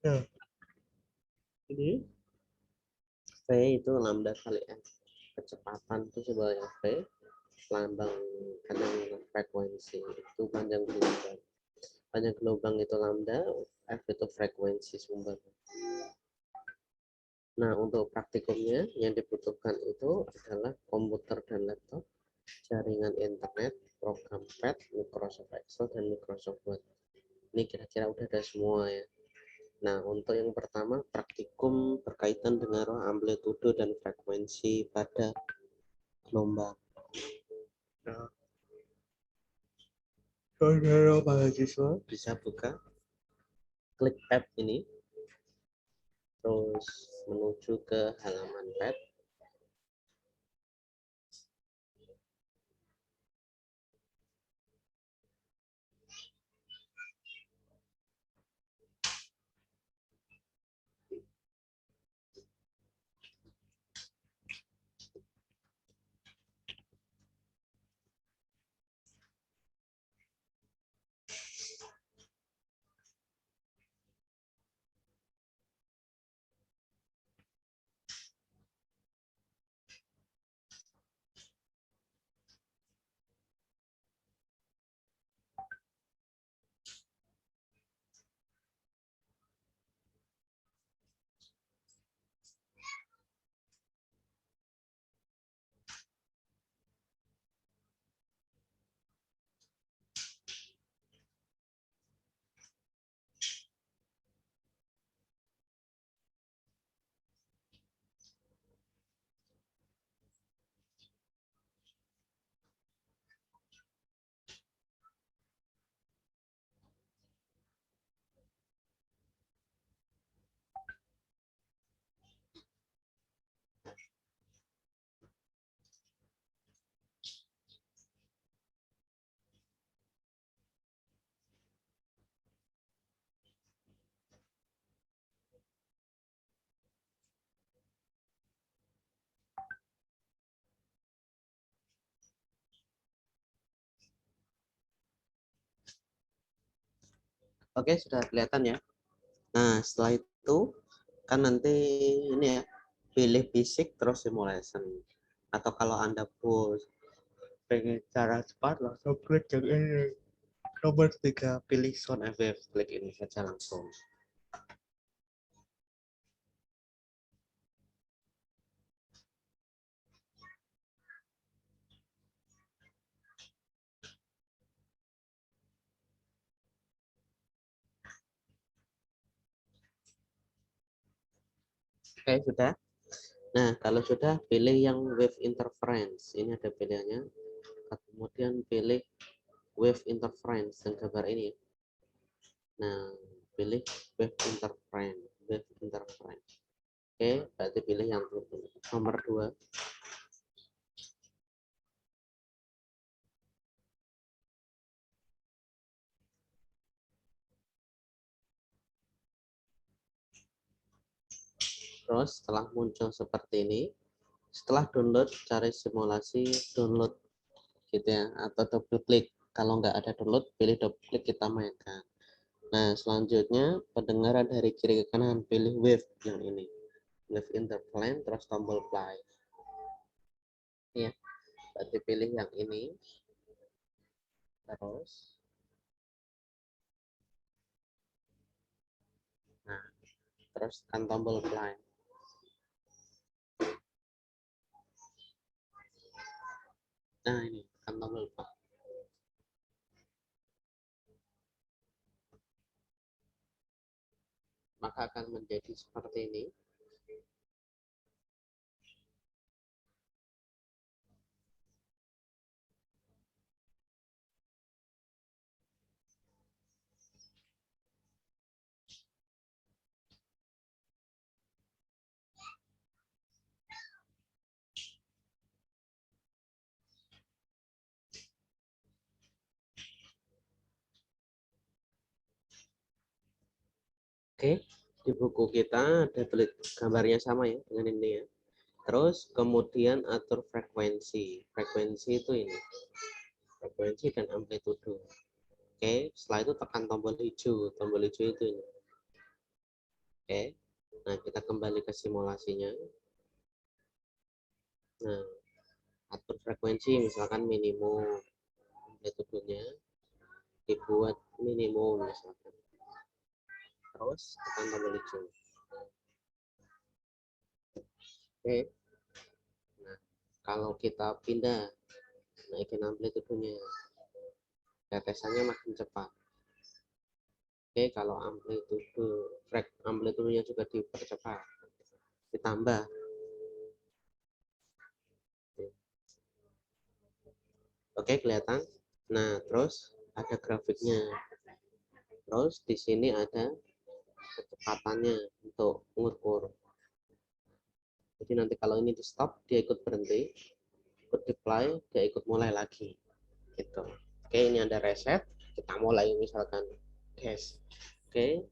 Nah, ini V itu lambda kali F. Kecepatan itu sebenarnya V, lambang panjang frekuensi itu panjang gelombang. Panjang gelombang itu lambda, F itu frekuensi sumber. Nah, untuk praktikumnya yang dibutuhkan itu adalah komputer dan laptop, jaringan internet, program pad, Microsoft Excel, dan Microsoft Word. Ini kira-kira udah ada semua ya. Nah, untuk yang pertama, praktikum berkaitan dengan amplitudo dan frekuensi pada gelombang. Nah, saudara mahasiswa bisa buka, klik tab ini, terus menuju ke halaman pad. Oke, sudah kelihatan ya. Nah, setelah itu kan nanti ini ya, pilih basic terus simulation. Atau kalau Anda pengen cara cepat langsung klik yang ini. Nomor 3, pilih sound effect, klik ini saja langsung. Oke, sudah. Nah, kalau sudah, pilih yang wave interference. Ini ada pilihannya. Kemudian pilih wave interference yang gambar ini. Nah, pilih wave interference. Wave interference. Oke, berarti pilih yang nomor 2. Terus setelah muncul seperti ini, setelah download cari simulasi download gitu ya, atau double klik. Kalau nggak ada download, pilih double klik, kita mainkan. Nah, selanjutnya pendengaran dari kiri ke kanan, pilih wave yang ini, wave interplane, terus tombol play ya, berarti pilih yang ini, terus nah terus tekan tombol play. Nah, ini tekan tombol play, maka akan menjadi seperti ini. Oke, di buku kita ada gambarnya sama ya dengan ini ya. Terus kemudian atur frekuensi. Frekuensi itu ini, frekuensi dan amplitudo. Oke, setelah itu tekan tombol hijau. Tombol hijau itu ini. Oke. Nah, kita kembali ke simulasinya. Nah, atur frekuensi misalkan minimum, amplitudonya dibuat minimum misalkan. Terus tekan tombol hijau. Oke. Nah, kalau kita pindah naikin amplitudonya, tetesannya makin cepat. Oke, kalau amplitudenya juga dipercepat, ditambah. Oke, kelihatan. Nah, terus ada grafiknya. Terus di sini ada kecepatannya untuk mengukur. Jadi nanti kalau ini di stop, dia ikut berhenti, ikut deploy, dia ikut mulai lagi. Gitu. Oke, ini ada reset, kita mulai misalkan gas. Oke.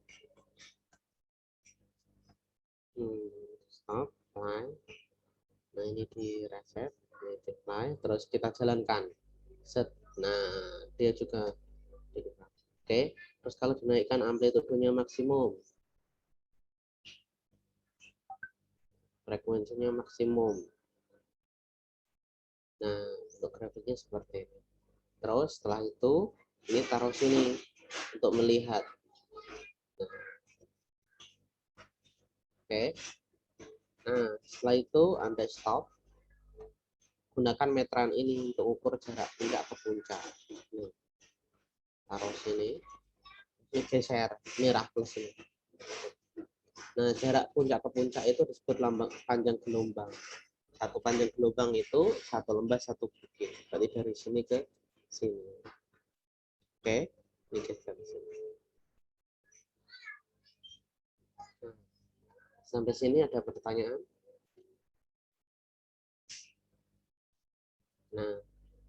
Stop, play. Nah, ini di reset, ini deploy, terus kita jalankan. Set. Nah, dia juga. Oke, terus kalau dinaikkan amplitudenya maksimum, frekuensinya maksimum. Nah, untuk grafiknya seperti ini. Terus setelah itu, ini taruh sini untuk melihat. Nah, oke. Nah, setelah itu Anda stop. Gunakan meteran ini untuk ukur jarak puncak ke puncak. Nih, taruh sini. Ini geser, merah plus ini. Nah, jarak puncak ke puncak itu disebut lambang panjang gelombang. Satu panjang gelombang itu satu lembah satu bukit. Berarti dari sini ke sini. Oke, ini geser di sini. Nah, sampai sini ada pertanyaan? Nah,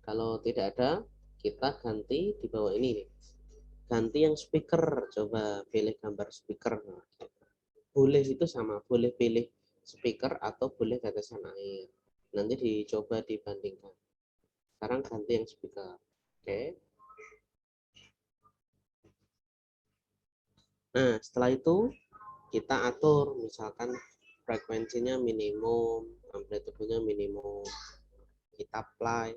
kalau tidak ada, kita ganti di bawah ini nih. Ganti yang speaker, coba pilih gambar speaker. Boleh itu sama, boleh pilih speaker atau boleh tetesan air. Nanti dicoba dibandingkan. Sekarang ganti yang speaker. Oke. Nah, setelah itu kita atur misalkan frekuensinya minimum, amplitudenya minimum. Kita apply.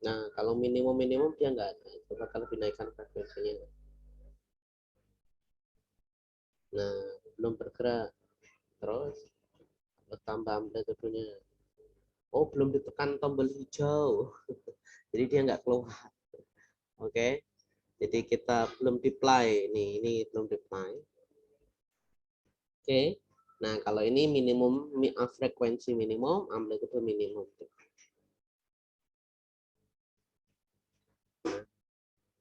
Nah, kalau minimum dia nggak ada. Coba kalau dinaikkan frekuensinya. Nah, belum bergerak. Terus tambah amplitudenya. Oh, belum ditekan tombol hijau. Jadi dia nggak keluar. Oke. Jadi kita belum deploy. Ini belum deploy. Oke. Nah, kalau ini minimum frekuensi minimum, amplitude minimum. Nah,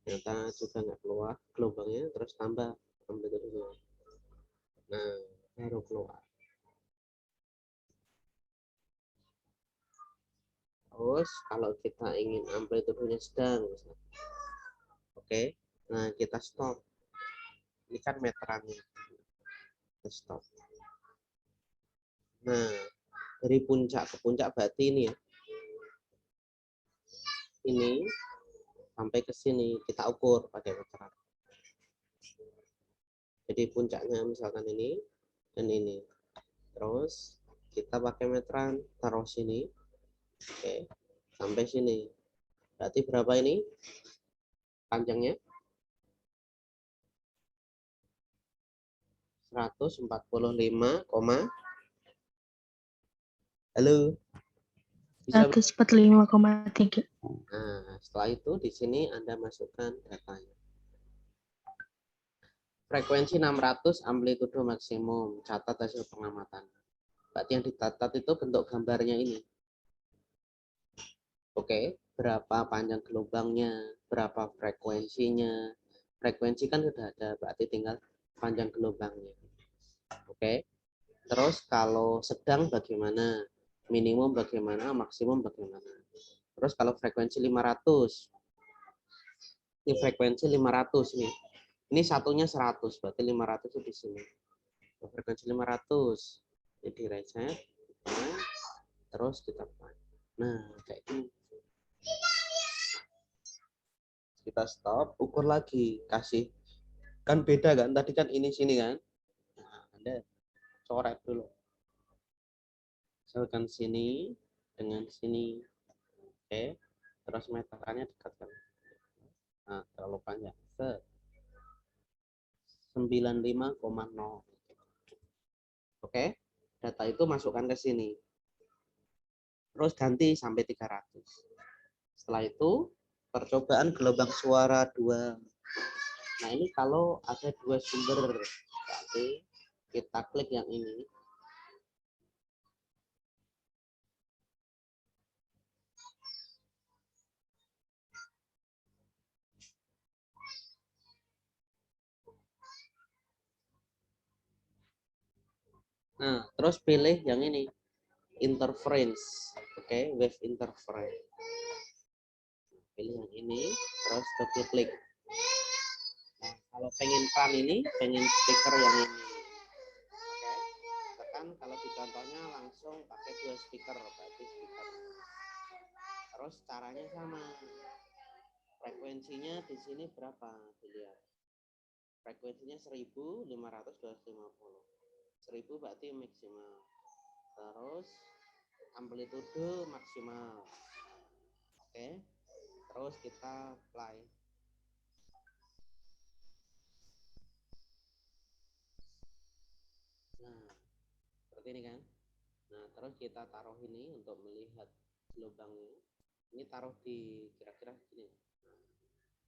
ternyata juga nggak keluar gelombangnya, terus tambah amplitude. Nah, baru keluar. Terus kalau kita ingin amplitudenya sedang, oke, nah kita stop. Ini kan meterannya, kita stop. Nah, dari puncak ke puncak berarti ini ya, ini sampai ke sini kita ukur pakai meteran. Jadi puncaknya misalkan ini dan ini. Terus kita pakai meteran taruh sini, oke, sampai sini. Berarti berapa ini panjangnya? 145, halo, bisa? 145,3. Nah, setelah itu di sini Anda masukkan datanya. Frekuensi 600, amplitudo maksimum, catat hasil pengamatan. Berarti yang dicatat itu bentuk gambarnya ini. Oke, berapa panjang gelombangnya, berapa frekuensinya. Frekuensi kan sudah ada, berarti tinggal panjang gelombangnya. Oke, terus kalau sedang bagaimana, minimum bagaimana, maksimum bagaimana. Terus kalau frekuensi 500, ini frekuensi 500 nih. Ini satunya 100, berarti 500 itu di sini. Frekuensi 500, jadi reset. Terus kita apply. Nah, kayak gini. Kita stop, ukur lagi, kasih. Kan beda kan? Tadi kan ini sini kan? Nah, Anda coret dulu. Misalkan sini dengan sini. Oke. Terus meterannya dekatkan. Nah, terlalu panjang. 95,0. Oke. Data itu masukkan ke sini. Terus ganti sampai 300. Setelah itu, percobaan gelombang suara 2. Nah, ini kalau ada 2 sumber, berarti kita klik yang ini. Nah, terus pilih yang ini, interference. Oke, wave interference. Pilih yang ini, terus double klik. Nah, kalau pengen pan ini, pengen speaker yang ini. Oke, tekan kalau di contohnya langsung pakai 2 speaker, berarti speaker. Terus caranya sama. Frekuensinya di sini berapa? Dilihat. Frekuensinya 1550. 1000 berarti maksimal. Terus amplitude maksimal. Oke. Terus kita play. Nah, seperti ini kan. Nah, terus kita taruh ini untuk melihat gelombangnya. Ini taruh di kira-kira gini.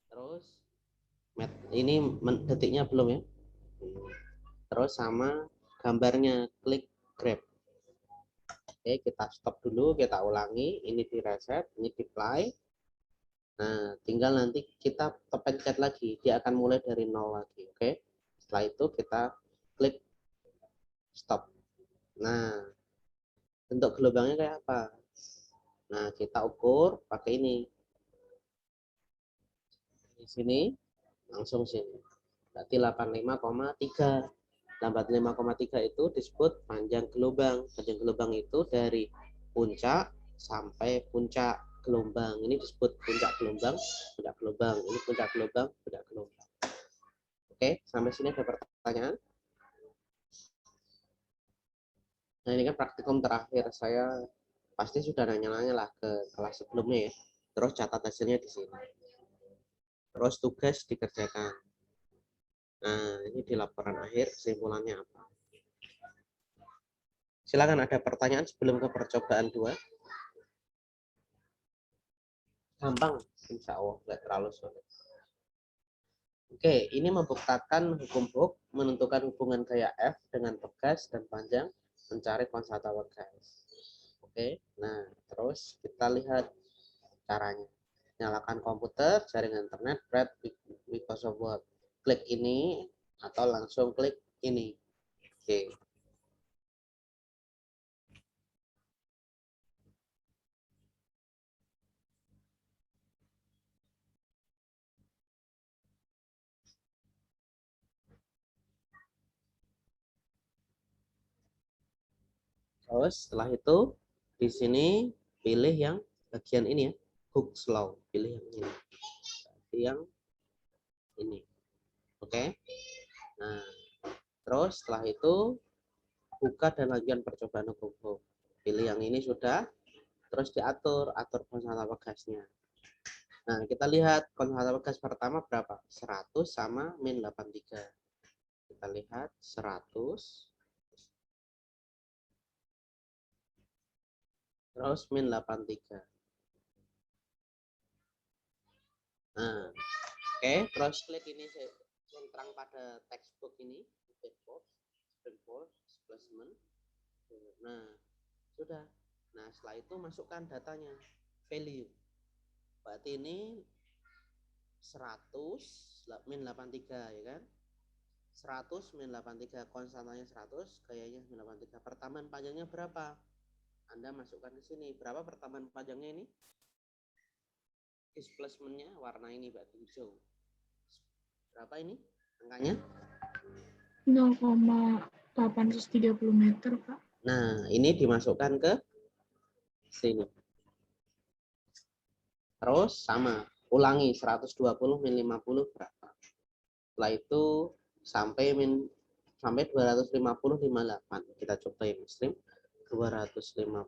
Terus ini detiknya belum ya. Terus sama gambarnya, klik grab. Oke, kita stop dulu, kita ulangi. Ini di reset, ini di play. Nah, tinggal nanti kita pencet lagi, dia akan mulai dari 0 lagi. Oke, setelah itu kita klik stop. Nah, bentuk gelombangnya kayak apa? Nah, kita ukur pakai ini. Di sini, langsung sini. Berarti 85,3. 85,3 itu disebut panjang gelombang. Panjang gelombang itu dari puncak sampai puncak gelombang. Ini disebut puncak gelombang, puncak gelombang. Ini puncak gelombang, puncak gelombang. Oke, sampai sini ada pertanyaan? Nah, ini kan praktikum terakhir. Saya pasti sudah nanya-nanya lah ke kelas sebelumnya ya. Terus catat hasilnya di sini. Terus tugas dikerjakan. Nah, ini di laporan akhir kesimpulannya apa? Silakan, ada pertanyaan sebelum ke percobaan 2. Gampang, insya Allah nggak terlalu sulit. Oke, ini membuktikan hukum Hooke, menentukan hubungan gaya F dengan tegas dan panjang, mencari konstanta gas. Oke, nah terus kita lihat caranya. Nyalakan komputer, jaringan internet, bread, Microsoft Word. Klik ini atau langsung klik ini. Oke. Terus setelah itu di sini pilih yang bagian ini ya, Hooke's Law. Pilih yang ini. Berarti yang ini. Oke. Nah, terus setelah itu buka dan lanjutkan percobaan hukum Hooke. Pilih yang ini sudah. Terus diatur, atur konstanta gasnya. Nah, kita lihat konstanta gas pertama berapa? 100 sama min 83. Kita lihat 100 terus min 83. Nah, oke, terus klik ini centang pada textbook ini, displacement. Nah, sudah. Nah, setelah itu masukkan datanya, value. Berarti ini 100 min 83 ya kan? 100 min 83, konstantanya 100, gayanya min 83. Pertamaan panjangnya berapa? Anda masukkan ke sini. Berapa pertamaan panjangnya ini? Displacementnya warna ini berarti hijau. Berapa ini angkanya? 0,830 meter, Pak. Nah, ini dimasukkan ke sini. Terus sama, ulangi 120 min 50 berapa. Setelah itu sampai 250 58. Kita coba yang stream 250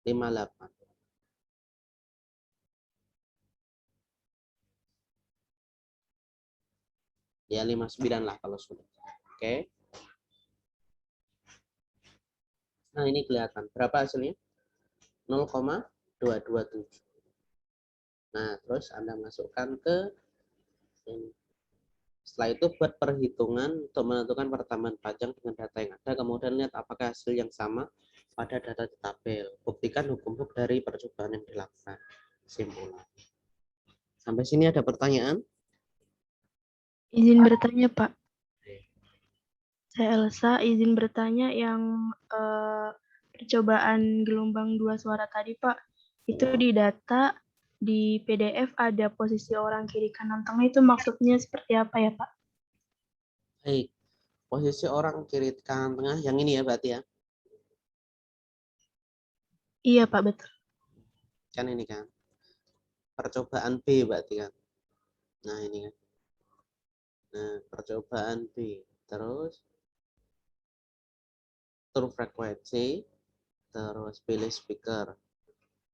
58. Ya 59 lah kalau sudah. Oke. Nah, ini kelihatan. Berapa hasilnya? 0,227. Nah, terus Anda masukkan ke ini. Setelah itu buat perhitungan untuk menentukan pertambahan pajak dengan data yang ada, kemudian lihat apakah hasil yang sama pada data di tabel. Buktikan hukum dari percobaan yang dilakukan. Kesimpulan. Sampai sini ada pertanyaan? Izin bertanya, Pak. Saya Elsa, izin bertanya yang percobaan gelombang 2 suara tadi, Pak. Itu di data, di PDF ada posisi orang kiri kanan tengah, itu maksudnya seperti apa ya, Pak? Baik. Posisi orang kiri kanan tengah yang ini ya berarti ya. Iya, Pak, betul. Kan ini kan. Percobaan B berarti kan. Nah, ini kan. Nah, percobaan B. Terus tur frekuensi, terus pilih speaker,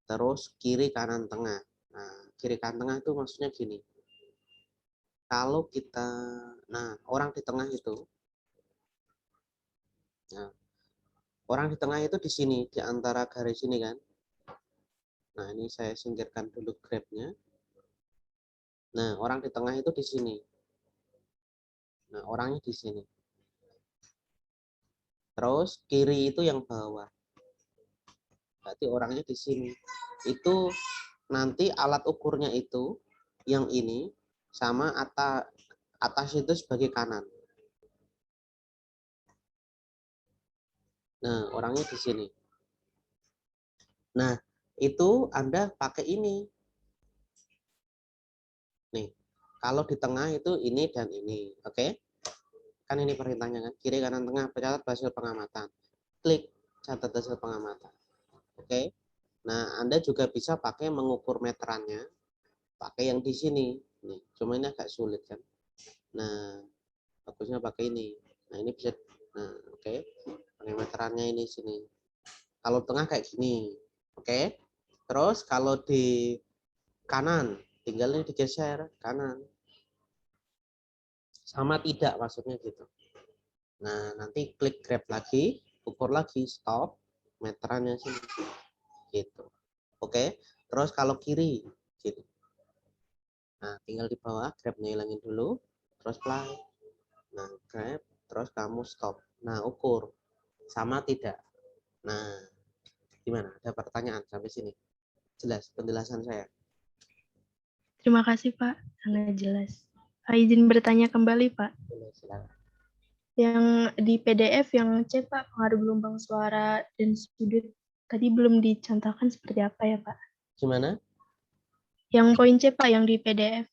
terus kiri kanan tengah. Nah, kiri kanan tengah itu maksudnya gini. Kalau kita, nah orang di tengah itu, nah, orang di tengah itu di sini, di antara garis ini kan. Nah, ini saya singkirkan dulu grabnya. Nah, orang di tengah itu di sini. Nah, orangnya di sini. Terus kiri itu yang bawah. Berarti orangnya di sini. Itu nanti alat ukurnya itu yang ini sama atas itu sebagai kanan. Nah, orangnya di sini. Nah, itu Anda pakai ini. Nih, kalau di tengah itu ini dan ini. Oke? Kan ini perintahnya kan. Kiri, kanan, tengah. Catat hasil pengamatan. Klik catat hasil pengamatan. Oke? Nah, Anda juga bisa pakai mengukur meterannya. Pakai yang di sini. Nih, cuma ini agak sulit kan. Nah, bagusnya pakai ini. Nah, ini bisa. Nah, oke. Pakai meterannya ini sini. Kalau tengah kayak gini. Oke? Terus kalau di kanan, tinggal ini digeser kanan. Sama tidak maksudnya gitu. Nah, nanti klik grab lagi, ukur lagi, stop, meterannya sini. Gitu. Oke? Terus kalau kiri, gitu. Nah, tinggal di bawah, grabnya hilangin dulu, terus play. Nah, grab, terus kamu stop. Nah, ukur. Sama tidak? Nah, gimana? Ada pertanyaan sampai sini? Jelas penjelasan saya? Terima kasih, Pak. Sangat jelas. Izin bertanya kembali, Pak. Silakan. Yang di PDF yang C, Pak, pengaruh gelombang suara dan sudut, tadi belum dicontohkan seperti apa ya, Pak? Gimana? Yang poin C, Pak, yang di PDF.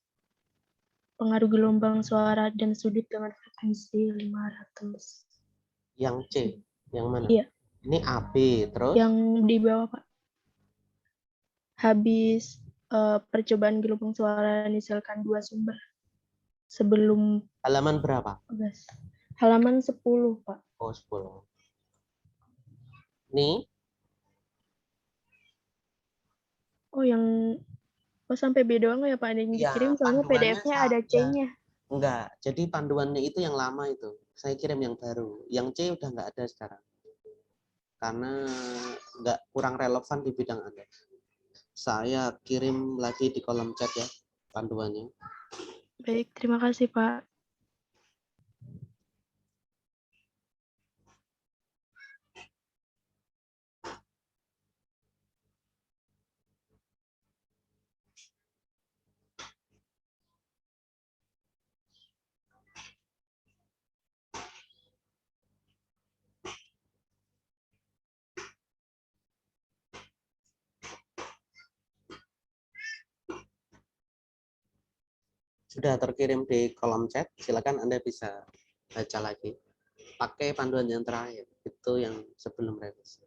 Pengaruh gelombang suara dan sudut dengan frekuensi 500. Yang C, yang mana? Iya. Ini AB, terus? Yang di bawah, Pak. Habis percobaan gelombang suara misalkan 2 sumber. Sebelum Halaman berapa? halaman 10, Pak. Oh, 10. Nih, Oh, yang sampai B doang ya, Pak? Ada yang ya dikirim soalnya panduannya PDF-nya ada C-nya. enggak. Jadi panduannya itu yang lama itu. Saya kirim yang baru. Yang C udah enggak ada sekarang. Karena enggak kurang relevan di bidang Anda. Saya kirim lagi di kolom chat ya panduannya. Baik, terima kasih, Pak. Sudah terkirim di kolom chat. Silakan Anda bisa baca lagi. Pakai panduan yang terakhir. Itu yang sebelum revisi.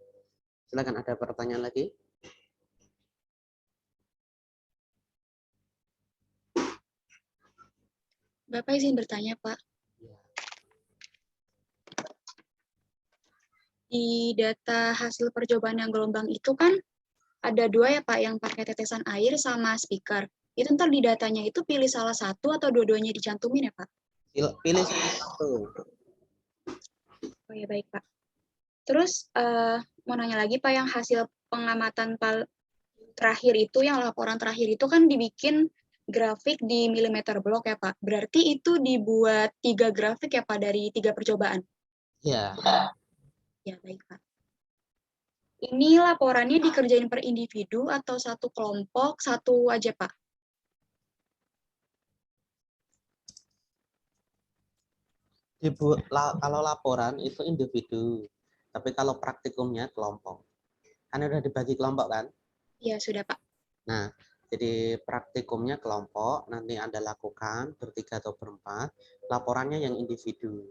Silakan, ada pertanyaan lagi? Bapak izin bertanya, Pak. Di data hasil percobaan yang gelombang itu kan ada 2 ya, Pak, yang pakai tetesan air sama speaker. Itu ntar di datanya itu pilih salah satu atau dua-duanya dicantumin ya, Pak? Pilih salah satu. Oh ya, baik, Pak. Terus mau nanya lagi, Pak, yang hasil pengamatan terakhir itu, yang laporan terakhir itu kan dibikin grafik di milimeter block ya, Pak. Berarti itu dibuat 3 grafik ya, Pak, dari 3 percobaan? Ya, Ya, baik, Pak. Ini laporannya dikerjain per individu atau satu kelompok, satu aja, Pak? kalau laporan itu individu, tapi kalau praktikumnya kelompok. Kan udah dibagi kelompok kan? Ya, sudah, Pak. Nah, jadi praktikumnya kelompok, nanti Anda lakukan bertiga atau berempat, laporannya yang individu.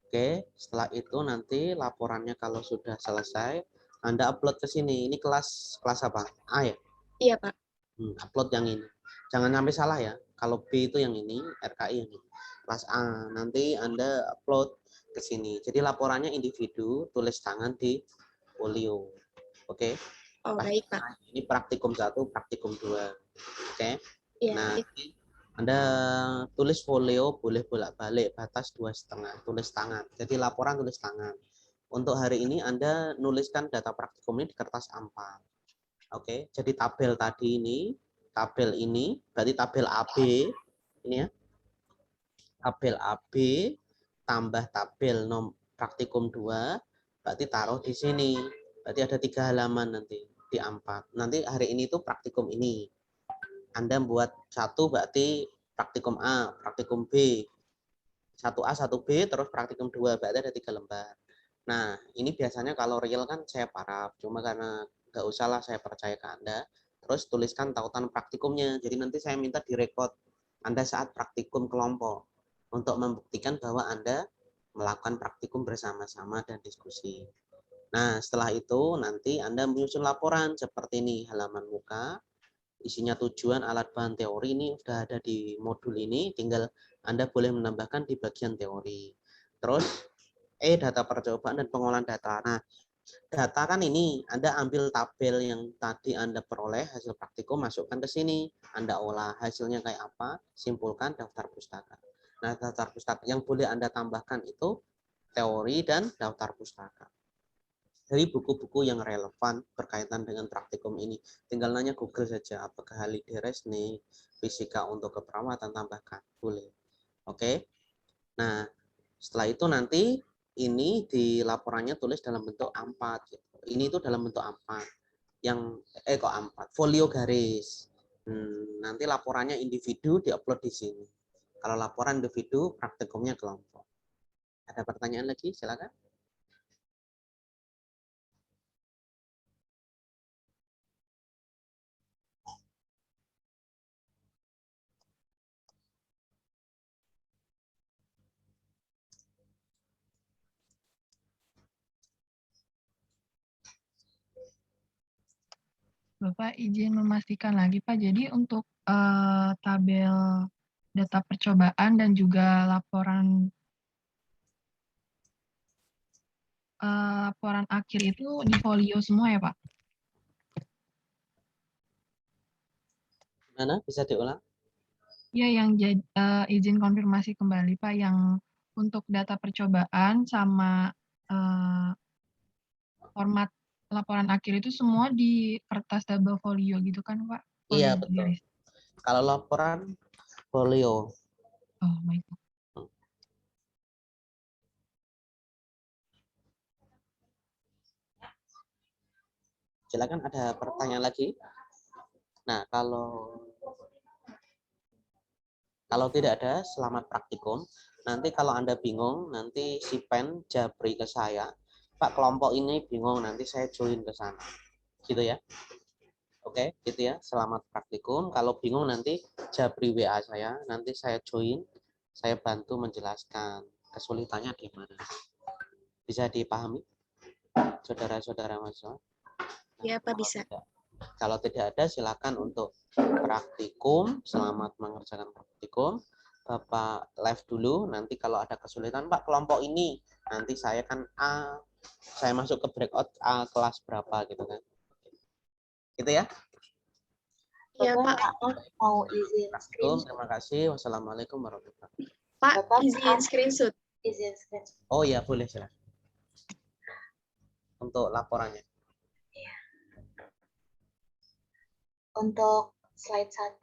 Oke, setelah itu nanti laporannya kalau sudah selesai, Anda upload ke sini. Ini kelas apa? A ya? Iya, Pak. Upload yang ini. Jangan sampai salah ya. Kalau B itu yang ini, RKI yang ini. Kelas A. Nanti Anda upload ke sini. Jadi laporannya individu, tulis tangan di folio. Oke. Oh, baik, Pak. Ini praktikum 1, praktikum 2. Oke. Iya, Nah, baik. Anda tulis folio boleh bolak-balik, batas 2,5, tulis tangan. Jadi laporan tulis tangan. Untuk hari ini Anda nuliskan data praktikum ini di kertas A4. Oke, jadi tabel tadi ini, tabel ini, berarti tabel AB, ini ya, tabel AB tambah tabel praktikum 2, berarti taruh di sini. Berarti ada 3 halaman nanti di A4. Nanti hari ini tuh praktikum ini. Anda buat 1 berarti praktikum A, praktikum B. 1A, 1B, terus praktikum 2, berarti ada 3 lembar. Nah, ini biasanya kalau real kan saya paraf, cuma karena nggak usah lah saya percaya ke Anda. Terus tuliskan tautan praktikumnya. Jadi nanti saya minta direkod Anda saat praktikum kelompok untuk membuktikan bahwa Anda melakukan praktikum bersama-sama dan diskusi. Nah, setelah itu nanti Anda menyusun laporan seperti ini, halaman muka, isinya tujuan, alat bahan teori ini sudah ada di modul ini, tinggal Anda boleh menambahkan di bagian teori. Terus data percobaan dan pengolahan data. Nah, data kan ini Anda ambil tabel yang tadi Anda peroleh hasil praktikum, masukkan ke sini, Anda olah hasilnya kayak apa, simpulkan daftar pustaka. Nah, daftar pustaka yang boleh Anda tambahkan itu teori dan daftar pustaka. Dari buku-buku yang relevan berkaitan dengan praktikum ini. Tinggal nanya Google saja, apakah Halideresnik, fisika untuk keperawatan, tambahkan. Boleh. Oke. Nah, setelah itu nanti ini di laporannya tulis dalam bentuk A4. Gitu. Ini itu dalam bentuk A4. Yang kok A4? Folio garis. Nanti laporannya individu diupload di sini. Kalau laporan individu, praktikumnya kelompok. Ada pertanyaan lagi? Silakan. Bapak izin memastikan lagi Pak, jadi untuk tabel data percobaan dan juga laporan akhir itu di folio semua ya Pak? Mana? Bisa diulang? Ya, yang izin konfirmasi kembali Pak, yang untuk data percobaan sama format laporan akhir itu semua di kertas double folio gitu kan Pak? Folio Iya, betul. garis. Kalau laporan folio. Oh, baik. Silakan, ada pertanyaan lagi? Nah, kalau tidak ada, selamat praktikum. Nanti kalau Anda bingung, nanti si pen japri ke saya. Pak, kelompok ini bingung, nanti saya join ke sana. Gitu ya. Oke, gitu ya. Selamat praktikum. Kalau bingung nanti japri WA saya, nanti saya join, saya bantu menjelaskan kesulitannya di mana. Bisa dipahami, saudara-saudara mahasiswa? Ya, Pak, bisa. Kalau tidak ada, silakan untuk praktikum. Selamat mengerjakan praktikum. Bapak live dulu. Nanti kalau ada kesulitan, Pak, kelompok ini. Nanti saya kan A, saya masuk ke breakout A kelas berapa gitu kan. Gitu ya. Ya, Pak. Mau izin Praktikum, screenshot. terima kasih. Wassalamualaikum warahmatullahi wabarakatuh. Pak, Bapak, izin screenshot. Izin screenshot. Oh iya, boleh silakan. Untuk laporannya. Untuk slide 1,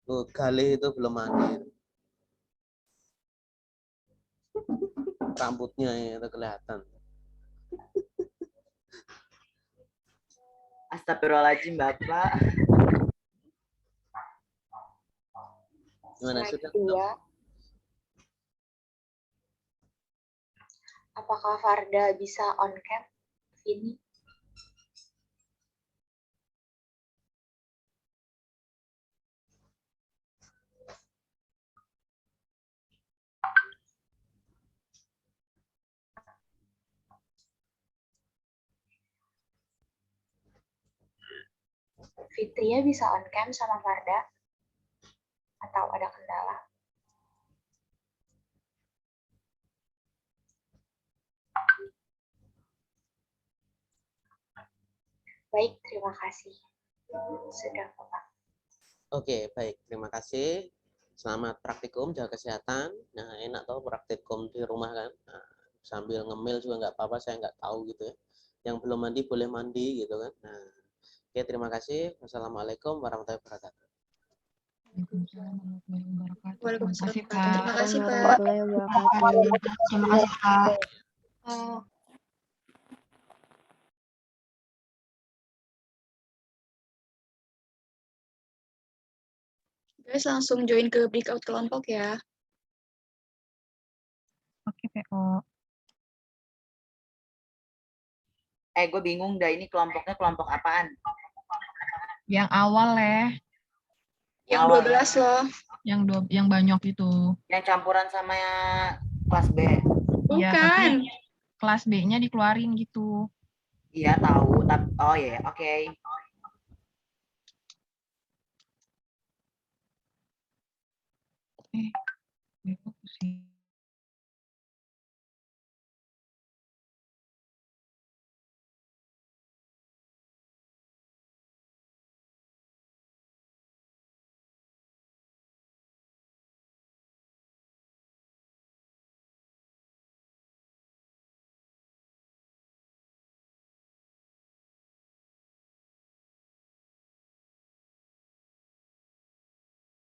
Tuh, Galih itu belum hadir. Rambutnya itu kelihatan. Astagfirullahaladzim, Bapak. Gimana slide sudah? 2. Apakah Farda bisa on cam ini? Fitria bisa on cam sama Farda? Atau ada kendala? Baik, terima kasih. Sudah, Bapak. Oke, baik. Terima kasih. Selamat praktikum, jaga kesehatan. Nah, enak tau praktikum di rumah kan. Nah, sambil ngemil juga nggak apa-apa, saya nggak tahu gitu ya. Yang belum mandi boleh mandi gitu kan. Nah, oke, terima kasih. Wassalamualaikum warahmatullahi wabarakatuh. Waalaikumsalam warahmatullahi wabarakatuh. Terima Waalaikumsalam. kasih, Terima Pak. kasih, Pak. Warahmatullahi wabarakatuh. Terima kasih, Pak. Guys, langsung join ke breakout kelompok ya. Oke, PO. Gue bingung dah, ini kelompoknya kelompok apaan? Yang awal, Yang Awal 12 loh. yang banyak itu. Yang campuran sama kelas B. Iya, Bukan. tapi kelas B-nya dikeluarin gitu. Iya, tahu. Tapi, oh ya, oke. Gue pusing.